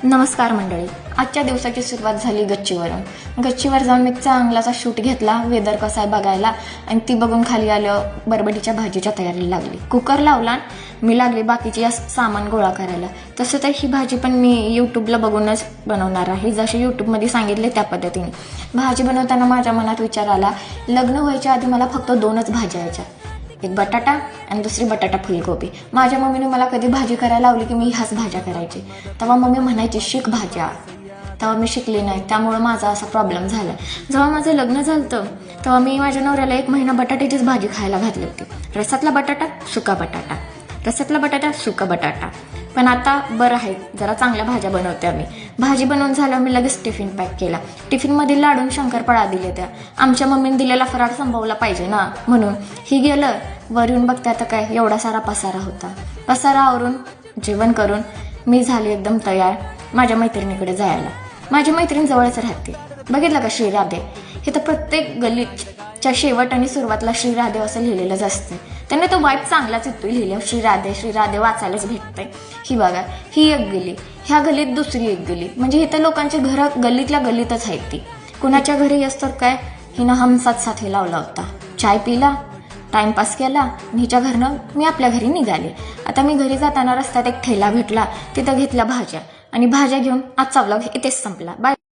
नमस्कार मंडळी. आजच्या दिवसाची सुरुवात झाली गच्चीवरून. गच्चीवर जाऊन मी चांगलासा शूट घेतला, वेदर कसा आहे बघायला, आणि ती बघून खाली आलं बरबटीच्या भाजीच्या तयारीला लागली. कुकर लावला, मी लागली बाकीची सामान गोळा करायला. तसं तर ही भाजी पण मी यूट्यूबला बघूनच बनवणार आहे, जसे यूट्यूबमध्ये सांगितले त्या पद्धतीने. भाजी बनवताना माझ्या मनात विचार आला, लग्न व्हायच्या आधी मला फक्त 2च भाज्या यायच्या, एक बटाटा आणि दुसरी बटाटा फुलगोबी. माझ्या मम्मीने मला कधी भाजी करायला लावली की मी ह्याच भाज्या करायची. तेव्हा मम्मी म्हणायची शिक भाज्या, तेव्हा मी शिकले नाही, त्यामुळं माझा असा प्रॉब्लेम झाला. जेव्हा माझं लग्न झालं तेव्हा मी माझ्या नवऱ्याला 1 महिना बटाट्याचीच भाजी खायला घातली होती. रसातला बटाटा, सुका बटाटा, रसातला बटाटा, सुका बटाटा. पण आता बरं आहे, जरा चांगल्या भाज्या बनवते आम्ही. भाजी बनवून झाल्यावर मी लगेच टिफिन पॅक केला. टिफिनमध्ये लाडून शंकरपाळा दिले त्या. आमच्या मम्मीने दिलेला फराळ संपवला पाहिजे ना, म्हणून. ही गेलं वर येऊन बघते आता काय एवढा सारा पसारा होता. पसारा आवरून जेवण करून मी झाले एकदम तयार माझ्या मैत्रिणीकडे जायला. माझी मैत्रीण जवळच राहते. बघितलं का श्रीराधे, हे तर प्रत्येक गल्लीच्या शेवट आणि सुरुवातला श्रीराधे असं लिहिलेलंच असतं. त्यांना तो वाईब चांगलाच येतो लिहिलं, श्रीराधे श्रीराधे वाचायलाच भेटतंय. ही बघा, ही एक गली, ह्या गलीत दुसरी एक गली, म्हणजे इथं लोकांची घरं गल्लीतल्या गल्लीतच आहेत. ती कुणाच्या घरी असतात काय, हिनं हमसाथ साथी लावला होता. चाय पिला, टाइमपास केला, हिच्या घरनं मी आपल्या घरी निघाले. आता मी घरी जाताना रस्त्यात एक ठेला भेटला, तिथं घेतल्या भाज्या, आणि भाज्या घेऊन आजचा व्लॉग इथेच संपला. बाय.